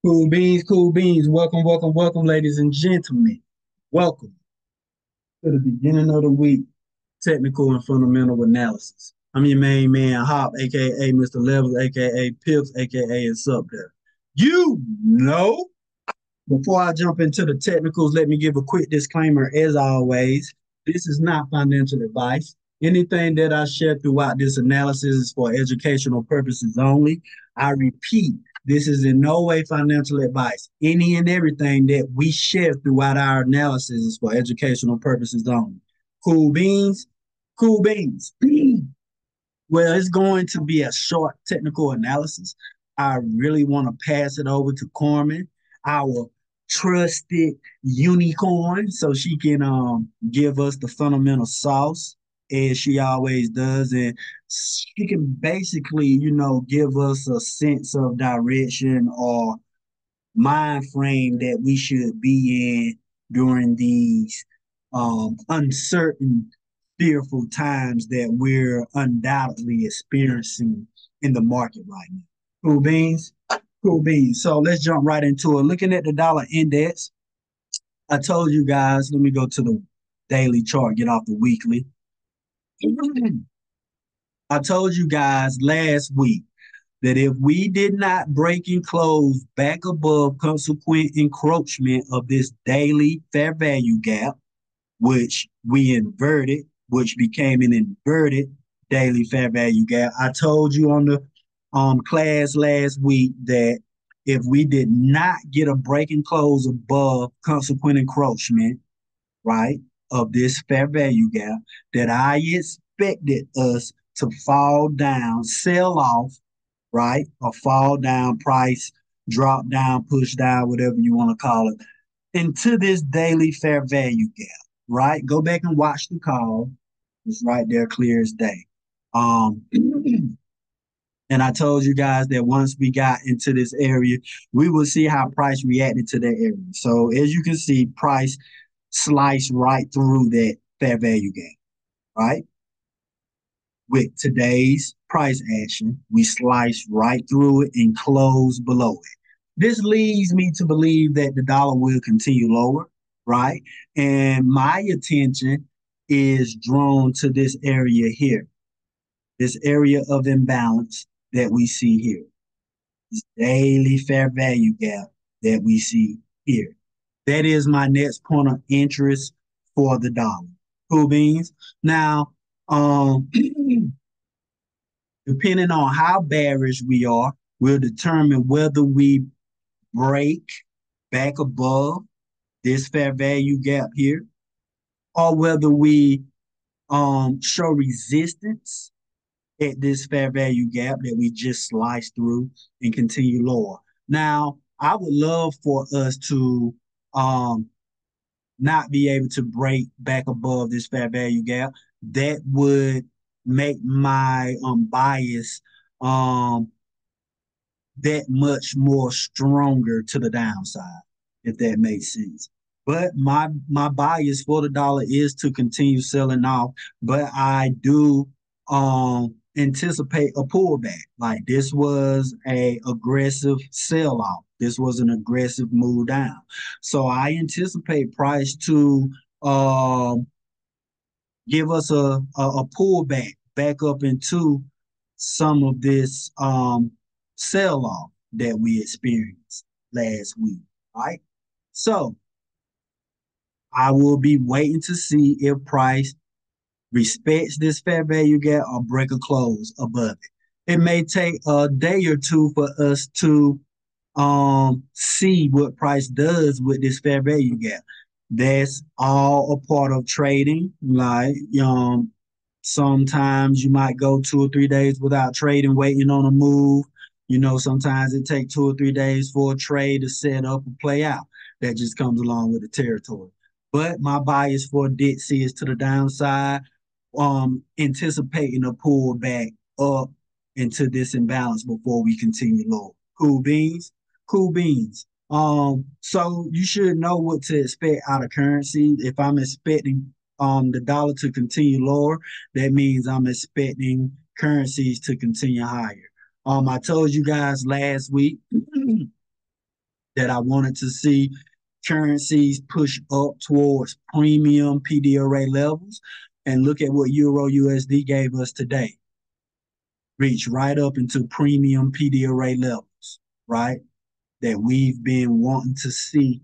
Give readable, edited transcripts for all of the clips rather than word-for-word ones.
Cool beans, cool beans. Welcome, welcome, welcome, ladies and gentlemen. Welcome to the beginning of the week, technical and fundamental analysis. I'm your main man, Hop, aka Mr. Levels, aka Pips, aka and Sup there. You know, before I jump into the technicals, let me give a quick disclaimer. As always, this is not financial advice. Anything that I share throughout this analysis is for educational purposes only. I repeat, this is in no way financial advice. Any and everything that we share throughout our analysis is for educational purposes only. Cool beans? Cool beans. Well, it's going to be a short technical analysis. I really want to pass it over to Carmen, our trusted unicorn, so she can give us the fundamental sauce as she always does, and she can basically, give us a sense of direction or mind frame that we should be in during these uncertain, fearful times that we're undoubtedly experiencing in the market right now. Cool beans? Cool beans. So let's jump right into it. Looking at the dollar index, I told you guys, let me go to the daily chart, get off the weekly. I told you guys last week that if we did not break and close back above consequent encroachment of this daily fair value gap, which we inverted, which became an inverted daily fair value gap. I told you on the class last week that if we did not get a break and close above consequent encroachment, right, of this fair value gap, that I expected us to fall down, sell off, right? Or fall down, price, drop down, push down, whatever you want to call it, into this daily fair value gap, right? Go back and watch the call. It's right there, clear as day. Um, and I told you guys that once we got into this area, we will see how price reacted to that area. So as you can see, price sliced right through that fair value gap, right? With today's price action, we sliced right through it and closed below it. This leads me to believe that the dollar will continue lower, right? And my attention is drawn to this area here, this area of imbalance that we see here, this daily fair value gap that we see here. That is my next point of interest for the dollar. Cool beans. Now, depending on how bearish we are, will determine whether we break back above this fair value gap here, or whether we show resistance at this fair value gap that we just sliced through and continue lower. Now, I would love for us to not be able to break back above this fair value gap. That would make my bias um that much more stronger to the downside, if that makes sense. But my bias for the dollar is to continue selling off, but I do anticipate a pullback. Like this was a aggressive sell off. This was an aggressive move down. So I anticipate price to um give us a pullback back up into some of this sell off that we experienced last week, right? So I will be waiting to see if price respects this fair value gap or break a close above it. It may take a day or two for us to see what price does with this fair value gap. That's all a part of trading. Like sometimes you might go 2 or 3 days without trading, waiting on a move. Sometimes it takes 2 or 3 days for a trade to set up and play out. That just comes along with the territory. But my bias for Dixie is to the downside, anticipating a pullback up into this imbalance before we continue lower. Cool beans, cool beans. So you should know what to expect out of currency. If I'm expecting the dollar to continue lower, that means I'm expecting currencies to continue higher. I told you guys last week that I wanted to see currencies push up towards premium PD array levels. And look at what Euro USD gave us today. Reach right up into premium PD array levels, right? That we've been wanting to see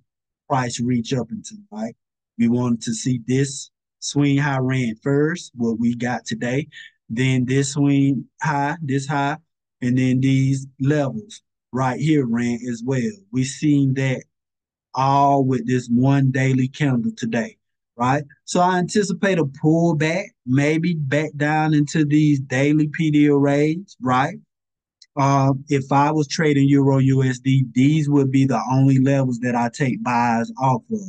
price reach up into, right? We wanted to see this swing high ran first, what we got today, then this swing high, this high, and then these levels right here ran as well. We seen that all with this one daily candle today, right? So I anticipate a pullback, maybe back down into these daily PD arrays, right? If I was trading Euro USD, these would be the only levels that I take buys off of.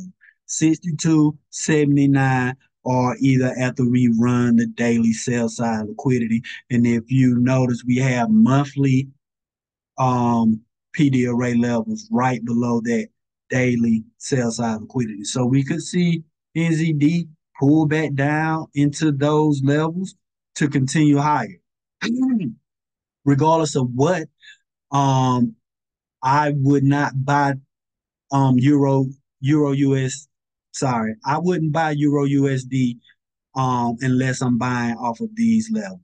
62, 79, or either after we run the daily sell side liquidity. And if you notice, we have monthly PD array levels right below that daily sell side liquidity. So we could see NZD pull back down into those levels to continue higher. Regardless of what, um, I would not buy Euro US. Sorry, I wouldn't buy Euro USD unless I'm buying off of these levels.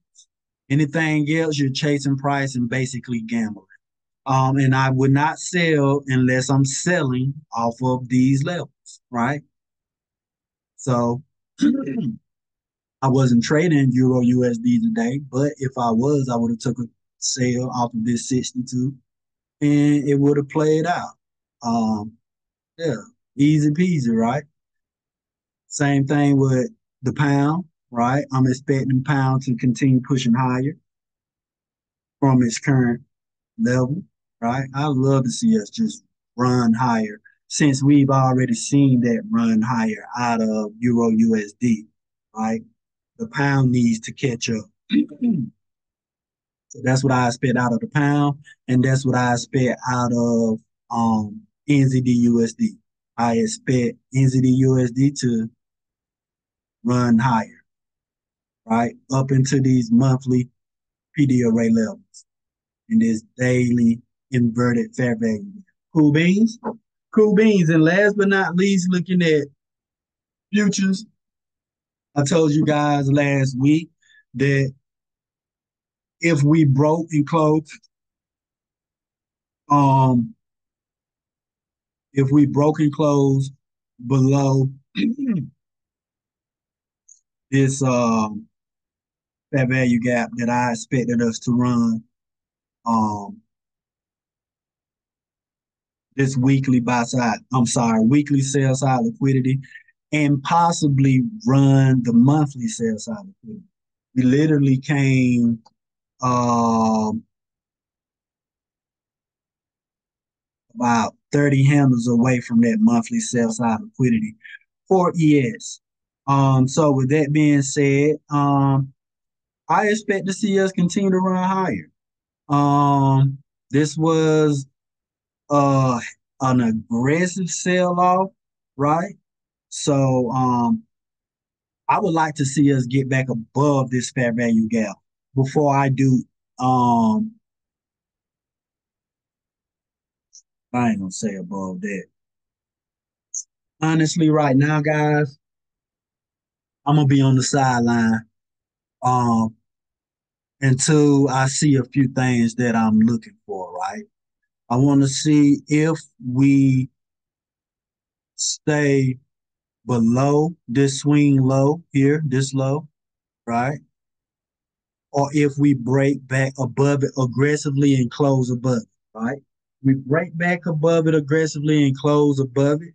Anything else, you're chasing price and basically gambling. And I would not sell unless I'm selling off of these levels, right? So I wasn't trading Euro USD today, but if I was, I would have took a sale off of this 62 and it would have played out. Um, yeah, easy peasy, right? Same thing with the pound, right? I'm expecting pound to continue pushing higher from its current level, right? I love to see us just run higher since we've already seen that run higher out of Euro USD, right? The pound needs to catch up. So that's what I expect out of the pound, and that's what I expect out of NZD USD. I expect NZD USD to run higher, right? Up into these monthly PD array levels in this daily inverted fair value. Cool beans? Cool beans. And last but not least, looking at futures, I told you guys last week that if we broke and closed, um, if we broke and closed below this fair value gap that I expected us to run um this weekly buy side, weekly sell side liquidity, and possibly run the monthly sell side liquidity. We literally came um about 30 handles away from that monthly sell side liquidity for ES. So with that being said, I expect to see us continue to run higher. This was uh an aggressive sell off, right? So I would like to see us get back above this fair value gap before I do I ain't gonna say above that. Honestly, right now, guys, I'm gonna be on the sideline um until I see a few things that I'm looking for, right? I want to see if we stay below this swing low here, this low, right? Or if we break back above it aggressively and close above it, right? We break back above it aggressively and close above it.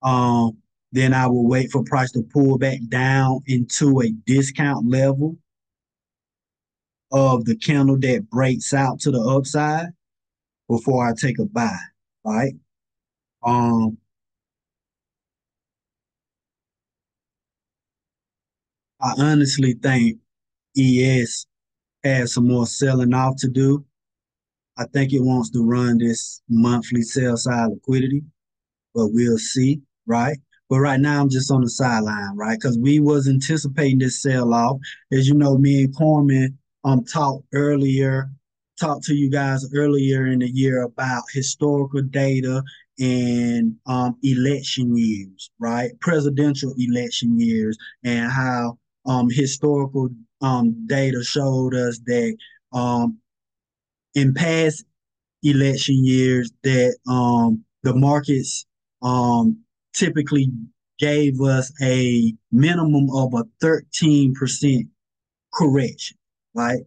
Um, then I will wait for price to pull back down into a discount level of the candle that breaks out to the upside before I take a buy, right? Um, I honestly think ES has some more selling off to do. I think it wants to run this monthly sell side liquidity, but we'll see, right? But right now I'm just on the sideline, right? Because we was anticipating this sell off. As you know, me and Corman talked earlier talked to you guys earlier in the year about historical data and election years, right? Presidential election years, and how historical data showed us that in past election years that the markets um, typically gave us a minimum of a 13% correction, right?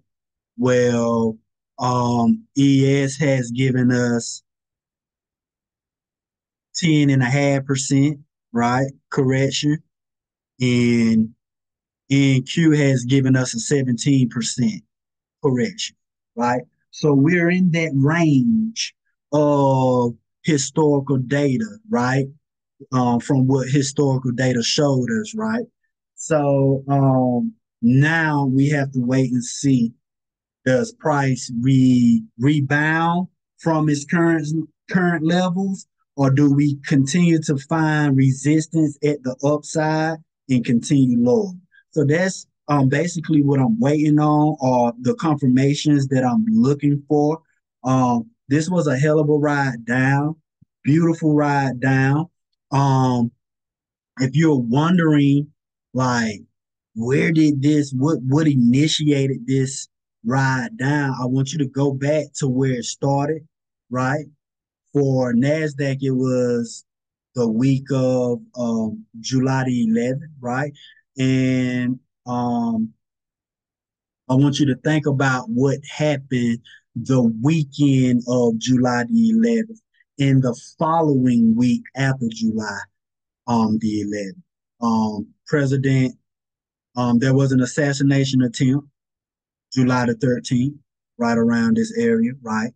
Well, ES has given us 10.5%, right? Correction. And NQ has given us a 17% correction, right? So we're in that range of historical data, right? From what historical data showed us, right? So now we have to wait and see, does price rebound from its current levels, or do we continue to find resistance at the upside and continue lower? So that's basically what I'm waiting on, or the confirmations that I'm looking for. This was a hell of a ride down, beautiful ride down. Um, if you're wondering, like, where did this, what initiated this ride down, I want you to go back to where it started, right? For NASDAQ, it was the week of July the 11th, right? And I want you to think about what happened the weekend of July the 11th and the following week after July the 11th. President, there was an assassination attempt July the 13th, right around this area, right?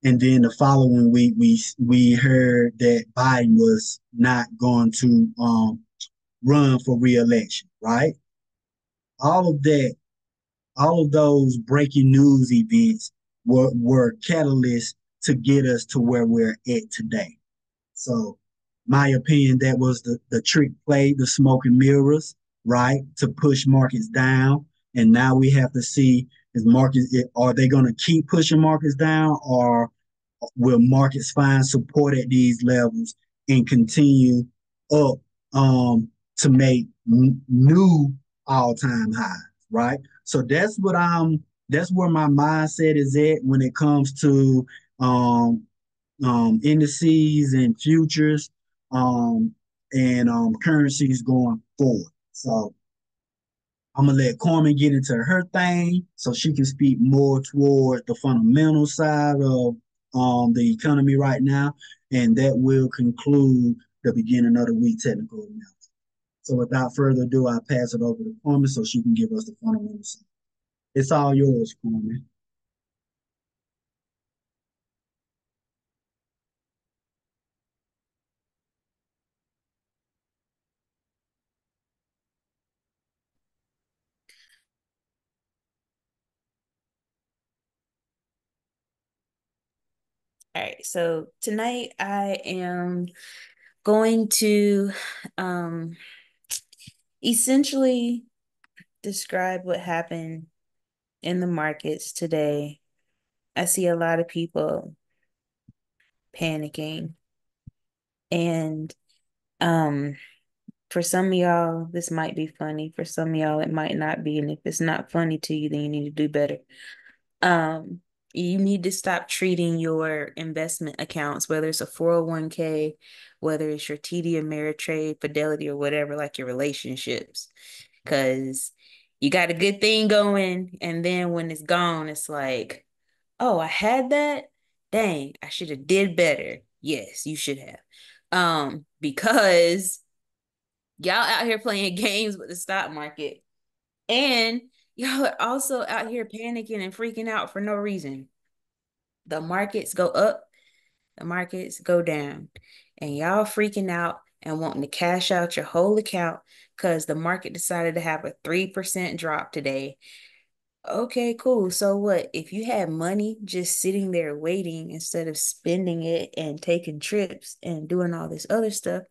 And then the following week, we heard that Biden was not going to run for reelection, right? All of that, all of those breaking news events were catalysts to get us to where we're at today. So, my opinion, that was the trick play, the smoke and mirrors, right, to push markets down. And now we have to see, is markets, are they going to keep pushing markets down, or will markets find support at these levels and continue up to make new all-time highs, right? So that's where my mindset is at when it comes to um, indices and futures um, and currencies going forward. So I'm gonna let Carmen get into her thing so she can speak more towards the fundamental side of the economy right now, and that will conclude the beginning of the week technical analysis. So without further ado, I pass it over to Carmen so she can give us the fundamental side. It's all yours, Carmen. All right, so tonight I am going to um essentially describe what happened in the markets today. I see a lot of people panicking, and um for some of y'all this might be funny, for some of y'all it might not be, and if it's not funny to you then you need to do better. Um, you need to stop treating your investment accounts, whether it's a 401k, whether it's your TD Ameritrade, Fidelity, or whatever, like your relationships. Because you got a good thing going, and then when it's gone, it's like, oh, I had that. Dang, I should have did better. Yes, you should have. Because y'all out here playing games with the stock market, and y'all are also out here panicking and freaking out for no reason. The markets go up, the markets go down, and y'all freaking out and wanting to cash out your whole account because the market decided to have a 3% drop today. Okay, cool. So what? If you had money just sitting there waiting instead of spending it and taking trips and doing all this other stuff,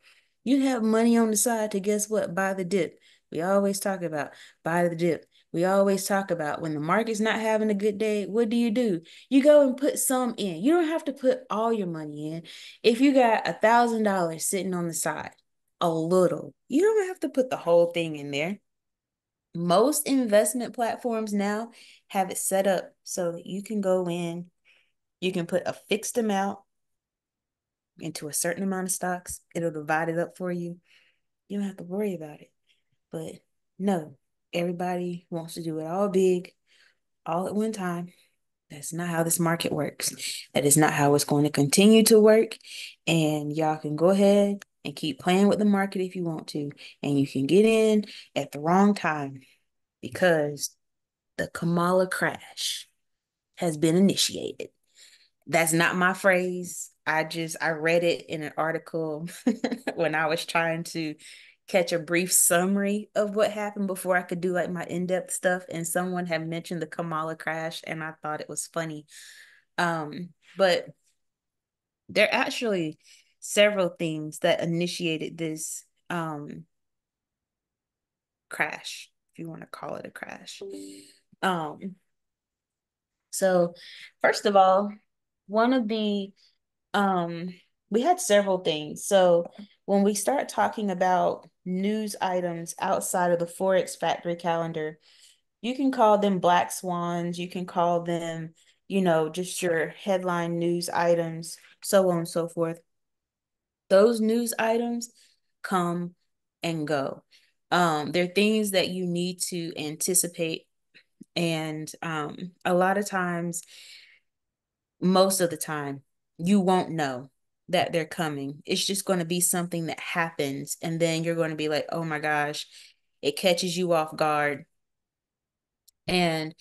you'd have money on the side to, guess what? Buy the dip. We always talk about buy the dip, We always talk about when the market's not having a good day, what do? You go and put some in. You don't have to put all your money in. If you got $1,000 sitting on the side, a little, you don't have to put the whole thing in there. Most investment platforms now have it set up so that you can go in, you can put a fixed amount into a certain amount of stocks. It'll divide it up for you. You don't have to worry about it. But no, everybody wants to do it all big, all at one time. That's not how this market works. That is not how it's going to continue to work. And y'all can go ahead and keep playing with the market if you want to. And you can get in at the wrong time because the Kamala crash has been initiated. That's not my phrase. I read it in an article when I was trying to catch a brief summary of what happened before I could do like my in-depth stuff. And someone had mentioned the Kamala crash, and I thought it was funny. But there are actually several things that initiated this crash, if you want to call it a crash. So first of all, one of the we had several things. So when we start talking about news items outside of the Forex Factory calendar, you can call them black swans, you can call them, just your headline news items, so on and so forth. Those news items come and go. They're things that you need to anticipate. And a lot of times, most of the time, you won't know that they're coming. It's just going to be something that happens. And then you're going to be like, oh my gosh, it catches you off guard. And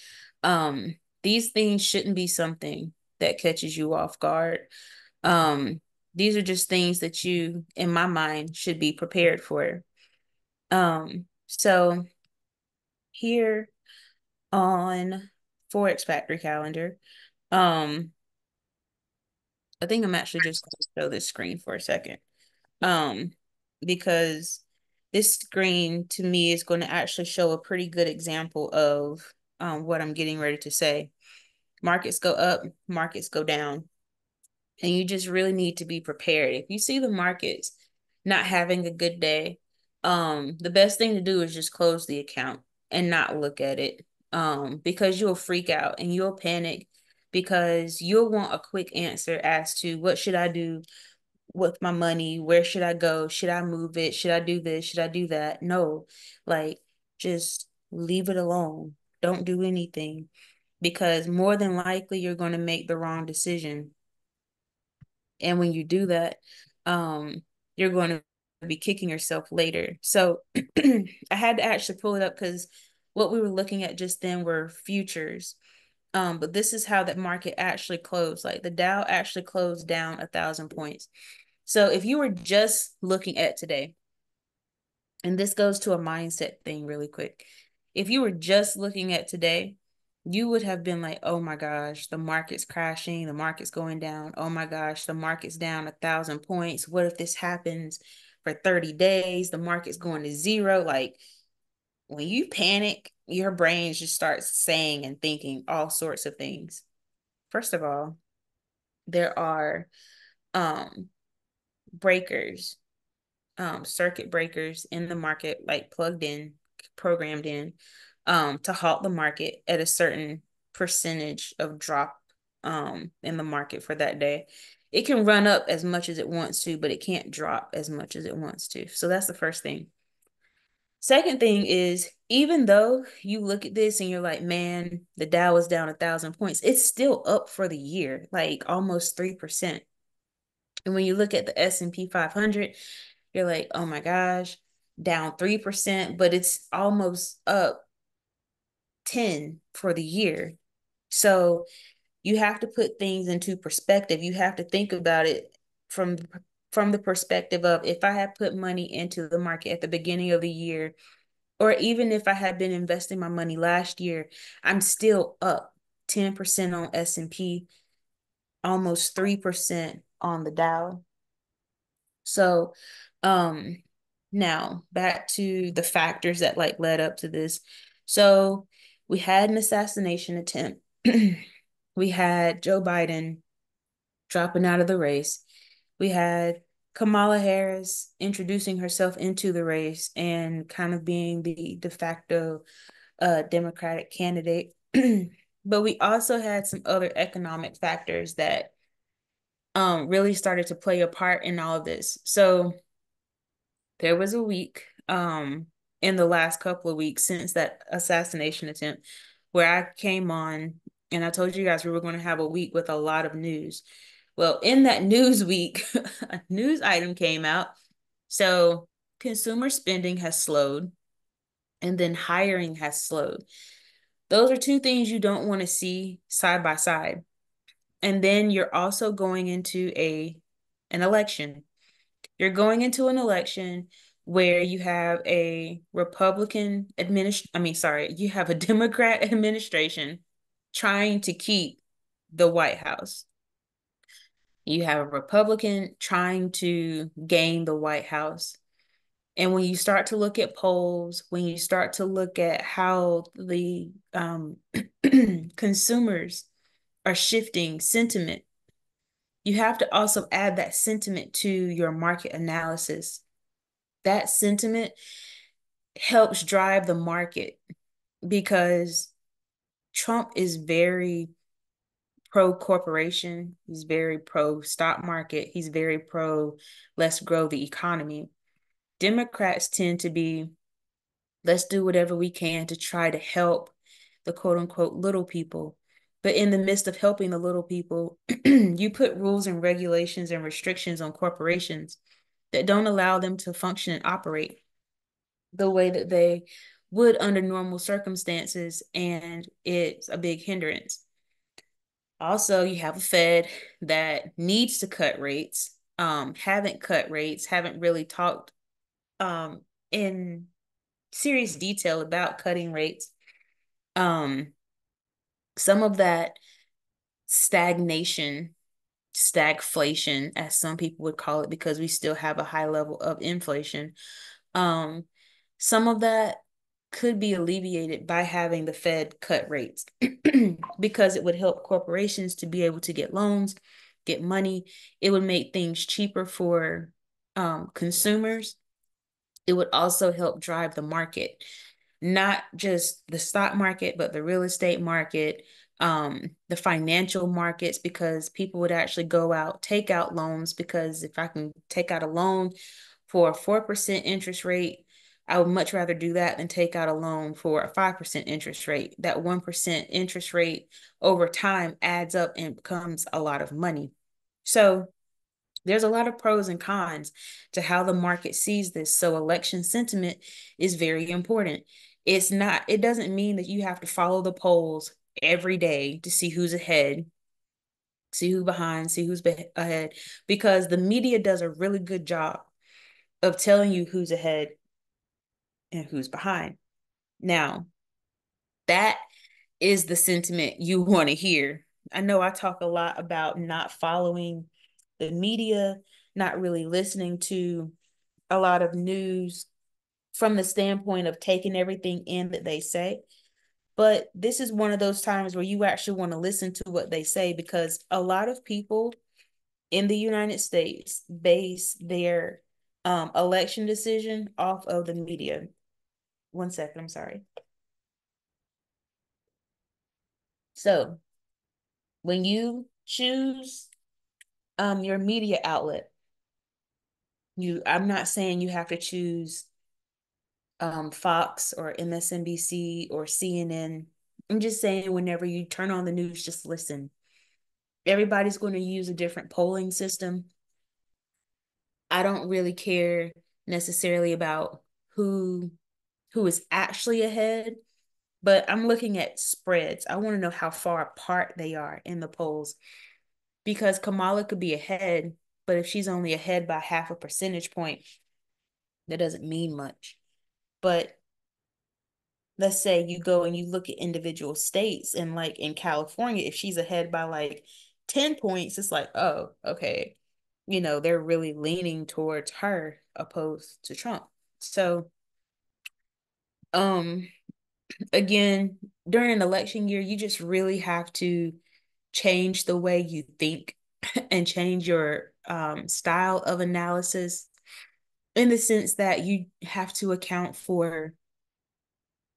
these things shouldn't be something that catches you off guard. Um, these are just things that you, in my mind, should be prepared for. So here on Forex Factory calendar, I think I'm actually just going to show this screen for a second. Because this screen to me is going to actually show a pretty good example of what I'm getting ready to say. Markets go up, markets go down. And you just really need to be prepared. If you see the markets not having a good day, the best thing to do is just close the account and not look at it. Because you'll freak out and you'll panic because you'll want a quick answer as to what should I do with my money? Where should I go? Should I move it? Should I do this? Should I do that? No, like just leave it alone. Don't do anything because more than likely you're going to make the wrong decision. And when you do that, you're going to be kicking yourself later. So I had to actually pull it up because what we were looking at just then were futures. But this is how that market actually closed. Like the Dow actually closed down 1,000 points. So if you were just looking at today, and this goes to a mindset thing really quick. If you were just looking at today, you would have been like, oh my gosh, the market's crashing, the market's going down. Oh my gosh, the market's down 1,000 points. What if this happens for 30 days? The market's going to zero. Like when you panic, your brain just starts saying and thinking all sorts of things. First of all, there are breakers, circuit breakers in the market, like plugged in, programmed in, to halt the market at a certain percentage of drop in the market for that day. It can run up as much as it wants to, but it can't drop as much as it wants to. So that's the first thing. Second thing is, even though you look at this and you're like, man, the Dow is down 1,000 points, it's still up for the year, like almost 3%. And when you look at the S&P 500, you're like, oh my gosh, down 3%, but it's almost up 10 for the year. So you have to put things into perspective. You have to think about it from the perspective of if I had put money into the market at the beginning of the year, or even if I had been investing my money last year, I'm still up 10% on S&P, almost 3% on the Dow. So, now back to the factors that like led up to this. So We had an assassination attempt. We had Joe Biden dropping out of the race. We had Kamala Harris introducing herself into the race and kind of being the de facto Democratic candidate. But we also had some other economic factors that really started to play a part in all of this. So there was a week in the last couple of weeks since that assassination attempt where I came on and I told you guys we were going to have a week with a lot of news. Well, in that news week, a news item came out. So consumer spending has slowed and then hiring has slowed. Those are two things you don't want to see side by side. And then you're also going into an election. You're going into an election where you have a you have a Democrat administration trying to keep the White House. You have a Republican trying to gain the White House. And when you start to look at polls, when you start to look at how the consumers are shifting sentiment, you have to also add that sentiment to your market analysis. That sentiment helps drive the market because Trump is very pro corporation. He's very pro stock market. He's very pro let's grow the economy. Democrats tend to be let's do whatever we can to try to help the quote unquote little people. But in the midst of helping the little people, you put rules and regulations and restrictions on corporations that don't allow them to function and operate the way that they would under normal circumstances. And it's a big hindrance. Also, you have a Fed that needs to cut rates, haven't cut rates, haven't really talked in serious detail about cutting rates. Some of that stagnation, stagflation, as some people would call it, because we still have a high level of inflation. Um, some of that could be alleviated by having the Fed cut rates because it would help corporations to be able to get loans, get money. It would make things cheaper for consumers. It would also help drive the market, not just the stock market, but the real estate market, the financial markets, because people would actually go out, take out loans, because if I can take out a loan for a 4% interest rate, I would much rather do that than take out a loan for a 5% interest rate. That 1% interest rate over time adds up and becomes a lot of money. So there's a lot of pros and cons to how the market sees this. So election sentiment is very important. It doesn't mean that you have to follow the polls every day to see who's ahead, see who's behind, see who's ahead, because the media does a really good job of telling you who's ahead and who's behind. Now, that is the sentiment you want to hear. I know I talk a lot about not following the media, not really listening to a lot of news from the standpoint of taking everything in that they say. But this is one of those times where you actually want to listen to what they say, because a lot of people in the United States base their election decision off of the media. 1 second, I'm sorry. So when you choose your media outlet, I'm not saying you have to choose Fox or MSNBC or CNN. I'm just saying whenever you turn on the news, just listen. Everybody's going to use a different polling system. I don't really care necessarily about who is actually ahead, but I'm looking at spreads. I want to know how far apart they are in the polls, because Kamala could be ahead, but if she's only ahead by half a percentage point, that doesn't mean much. But let's say you go and you look at individual states, and like in California, if she's ahead by like 10 points, it's like, oh, okay. They're really leaning towards her opposed to Trump. So, um, again, during an election year, you just really have to change the way you think and change your style of analysis in the sense that you have to account for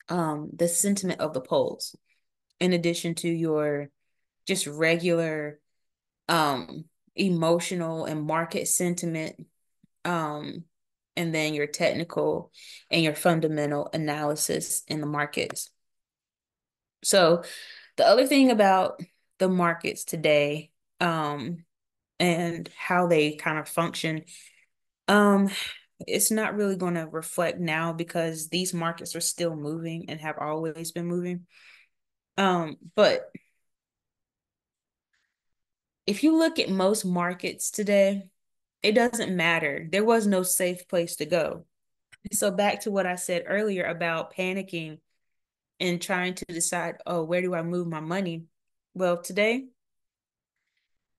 the sentiment of the polls in addition to your just regular um, emotional and market sentiment, um, and then your technical and your fundamental analysis in the markets. So the other thing about the markets today, and how they kind of function, um, it's not really going to reflect now because these markets are still moving and have always been moving. But if you look at most markets today, it doesn't matter. There was no safe place to go. So back to what I said earlier about panicking and trying to decide, oh, where do I move my money? Well, today,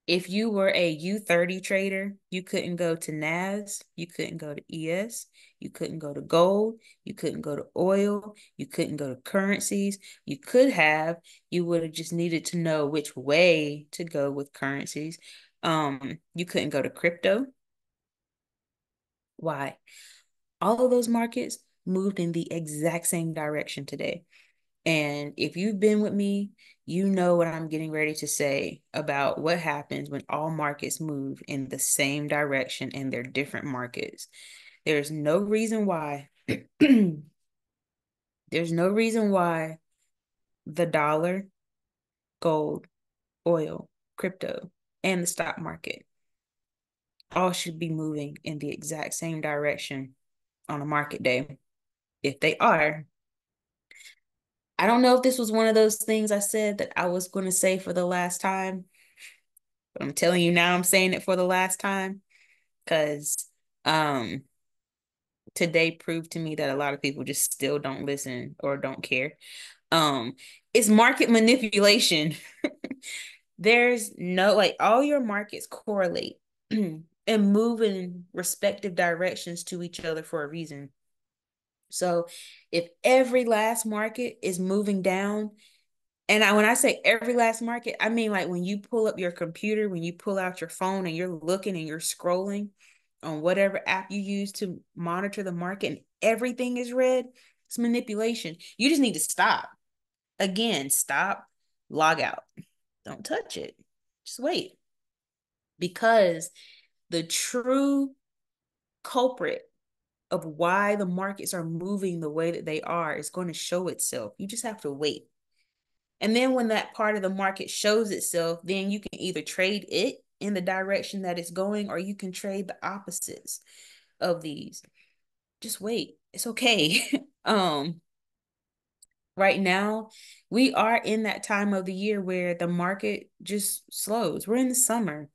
if you were a U30 trader, you couldn't go to NAS, you couldn't go to ES, you couldn't go to gold, you couldn't go to oil, you couldn't go to currencies. You could have, you would have just needed to know which way to go with currencies. You couldn't go to crypto. Why? All of those markets moved in the exact same direction today. And if you've been with me, you know what I'm getting ready to say about what happens when all markets move in the same direction and they're different markets. There's no reason why, there's no reason why the dollar, gold, oil, crypto, and the stock market all should be moving in the exact same direction on a market day. If they are, I don't know if this was one of those things I said that I was going to say for the last time, but I'm telling you now I'm saying it for the last time because um today proved to me that a lot of people just still don't listen or don't care. Um it's market manipulation. There's no like all your markets correlate and move in respective directions to each other for a reason. So if every last market is moving down, and when I say every last market, I mean like when you pull up your computer, when you pull out your phone and you're looking and you're scrolling on whatever app you use to monitor the market and everything is red, it's manipulation. You just need to stop. Again, stop, log out. Don't touch it. Just wait. Because the true culprit of why the markets are moving the way that they are is going to show itself. You just have to wait. And then when that part of the market shows itself, then you can either trade it in the direction that it's going, or you can trade the opposites of these. Just wait. It's okay. Right now, we are in that time of the year where the market just slows. We're in the summer.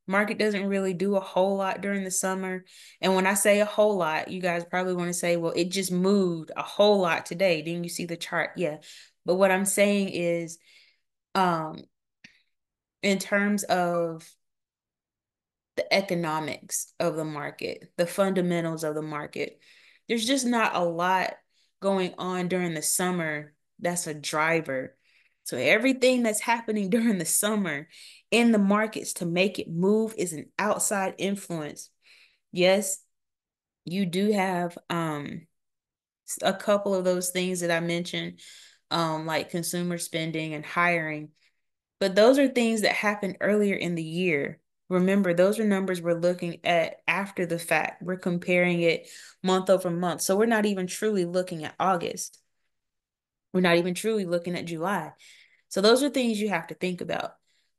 Market doesn't really do a whole lot during the summer. And when I say a whole lot, you guys probably want to say, well, it just moved a whole lot today. Didn't you see the chart? Yeah. But what I'm saying is, um, in terms of the economics of the market, the fundamentals of the market, there's just not a lot going on during the summer that's a driver. So everything that's happening during the summer in the markets to make it move is an outside influence. Yes, you do have a couple of those things that I mentioned, like consumer spending and hiring. But those are things that happened earlier in the year. Remember, those are numbers we're looking at after the fact. We're comparing it month over month. So we're not even truly looking at August. We're not even truly looking at July. So those are things you have to think about.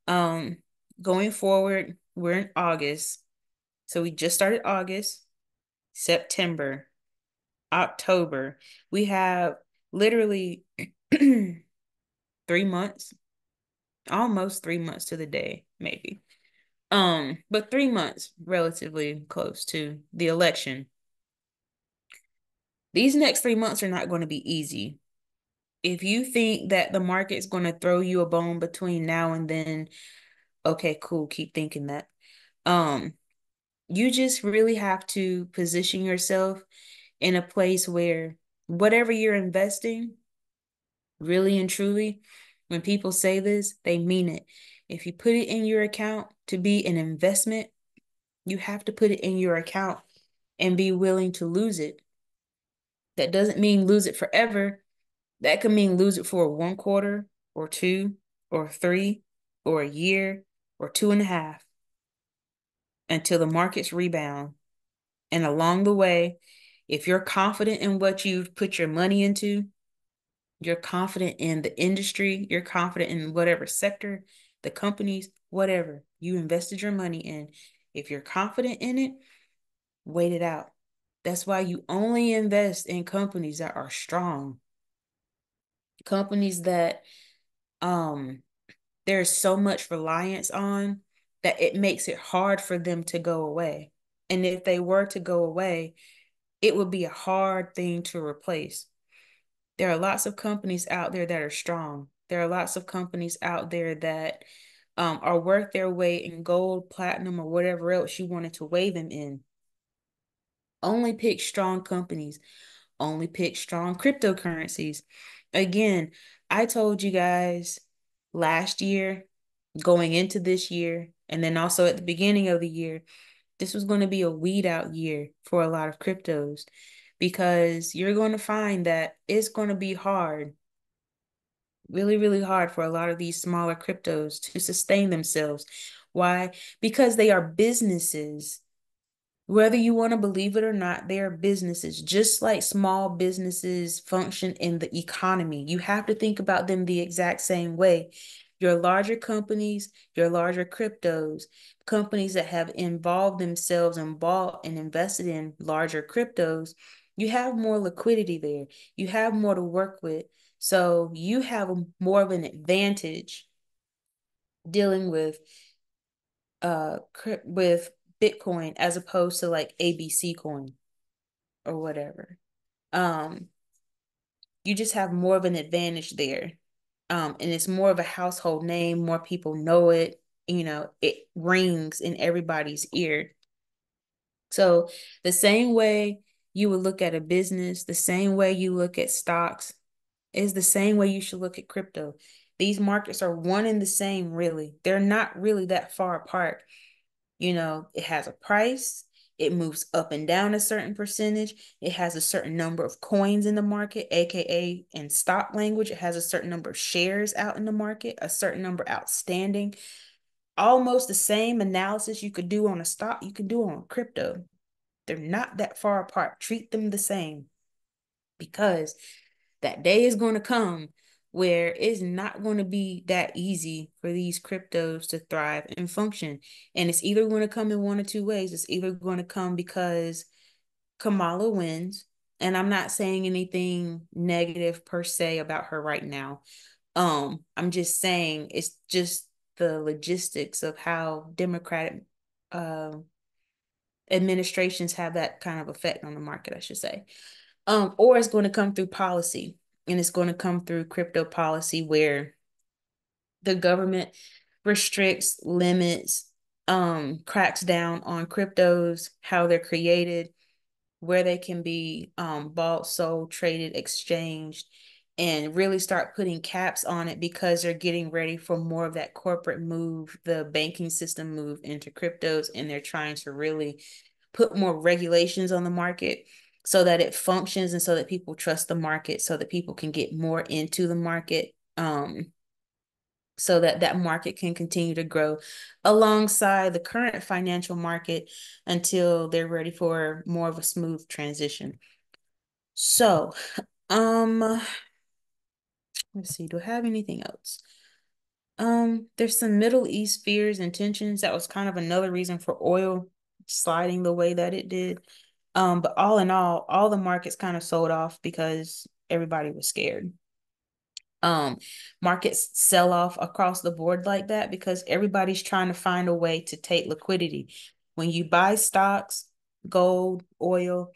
Um, Going forward, we're in August. So we just started August, September, October. We have literally 3 months, almost 3 months to the day, maybe. But 3 months relatively close to the election. These next 3 months are not going to be easy. If you think that the market's going to throw you a bone between now and then, okay, cool, keep thinking that. Um, you just really have to position yourself in a place where whatever you're investing, Really and truly, when people say this, they mean it. If you put it in your account to be an investment, you have to put it in your account and be willing to lose it. That doesn't mean lose it forever. That could mean lose it for 1 quarter or two or three or a year or 2.5 until the markets rebound. And along the way, if you're confident in what you've put your money into, you're confident in the industry, you're confident in whatever sector, the companies, whatever you invested your money in. If you're confident in it, wait it out. That's why you only invest in companies that are strong, companies that um there's so much reliance on that it makes it hard for them to go away. And if they were to go away, it would be a hard thing to replace. There are lots of companies out there that are strong. There are lots of companies out there that are worth their weight in gold, platinum, or whatever else you wanted to weigh them in. Only pick strong companies. Only pick strong cryptocurrencies. Again, I told you guys last year, going into this year, and then also at the beginning of the year, this was going to be a weed out year for a lot of cryptos because you're going to find that it's going to be hard, really, really hard for a lot of these smaller cryptos to sustain themselves. Why? Because they are businesses. Whether you want to believe it or not, they are businesses, just like small businesses function in the economy. You have to think about them the exact same way. Your larger companies, your larger cryptos, companies that have involved themselves and bought and invested in larger cryptos, you have more liquidity there. You have more to work with. So you have more of an advantage dealing with Bitcoin as opposed to like ABC coin or whatever. Um, you just have more of an advantage there. And it's more of a household name, more people know it, it rings in everybody's ear. So the same way you would look at a business, the same way you look at stocks, is the same way you should look at crypto. These markets are one and the same, really. They're not really that far apart. It has a price, it moves up and down a certain percentage, it has a certain number of coins in the market, aka in stock language, it has a certain number of shares out in the market, a certain number outstanding. Almost the same analysis you could do on a stock, you can do on crypto. They're not that far apart. Treat them the same because that day is going to come where it's not going to be that easy for these cryptos to thrive and function. And it's either going to come in one or two ways. It's either going to come because Kamala wins. And I'm not saying anything negative per se about her right now. I'm just saying it's just the logistics of how Democratic uh, administrations have that kind of effect on the market, I should say. Or it's going to come through policy, and it's going to come through crypto policy where the government restricts, limits, cracks down on cryptos, how they're created, where they can be bought, sold, traded, exchanged, and really start putting caps on it because they're getting ready for more of that corporate move, the banking system move into cryptos, and they're trying to really put more regulations on the market so that it functions and so that people trust the market, so that people can get more into the market, so that that market can continue to grow alongside the current financial market until they're ready for more of a smooth transition. So, um, let's see, do I have anything else? There's some Middle East fears and tensions. That was kind of another reason for oil sliding the way that it did. But all in all the markets kind of sold off because everybody was scared. um Markets sell off across the board like that because everybody's trying to find a way to take liquidity. When you buy stocks, gold, oil,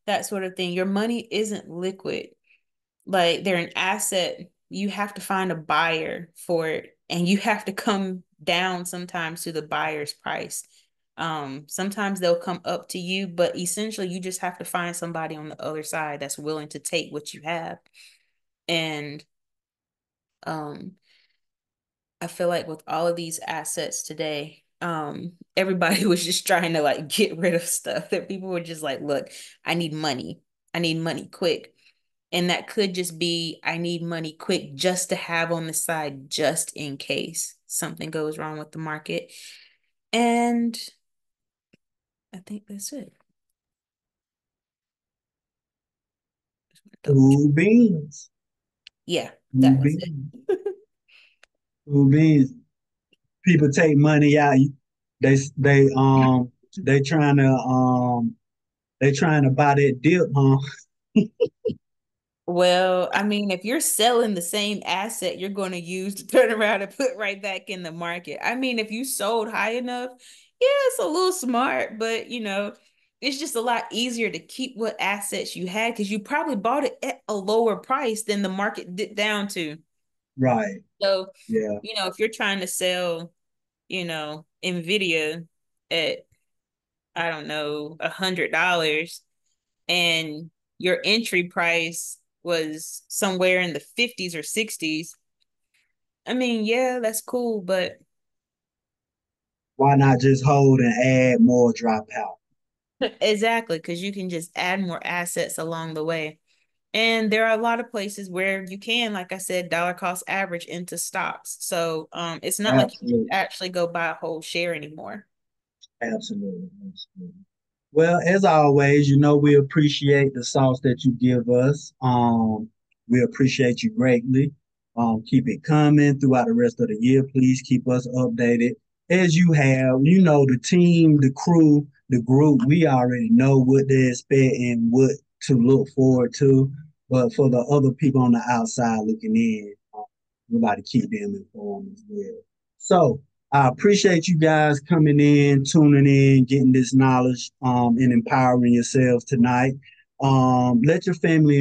that sort of thing, your money isn't liquid. Like, they're an asset. You have to find a buyer for it, and you have to come down sometimes to the buyer's price. Sometimes they'll come up to you, but essentially you just have to find somebody on the other side that's willing to take what you have. And I feel like with all of these assets today, everybody was just trying to like get rid of stuff that people were just like, look, I need money. I need money quick. And that could just be, I need money quick just to have on the side, just in case something goes wrong with the market. And I think that's it. Double check. Cool beans. Yeah, Cool that was beans. it. Cool beans. People take money out. They they um they trying to buy that dip, huh? Well, I mean, if you're selling the same asset you're going to use to turn around and put right back in the market. I mean, if you sold high enough, yeah, it's a little smart, but it's just a lot easier to keep what assets you had because you probably bought it at a lower price than the market dipped down to. Right. So, Yeah. if you're trying to sell, Nvidia at, I don't know, $100 and your entry price was somewhere in the 50s or 60s, I mean, yeah, that's cool, but Why not just hold and add more dry powder? exactly, because you can just add more assets along the way. And there are a lot of places where you can, like I said, dollar cost average into stocks. So it's not like you Absolutely. actually go buy a whole share anymore. Absolutely. Absolutely. Well, as always, we appreciate the sauce that you give us. We appreciate you greatly. Keep it coming throughout the rest of the year. Please keep us updated as you have. The team, the crew, the group, we already know what to expect and what to look forward to. But for the other people on the outside looking in, we like to keep them informed as well. So, I appreciate you guys coming in, tuning in, getting this knowledge, and empowering yourselves tonight. Let your family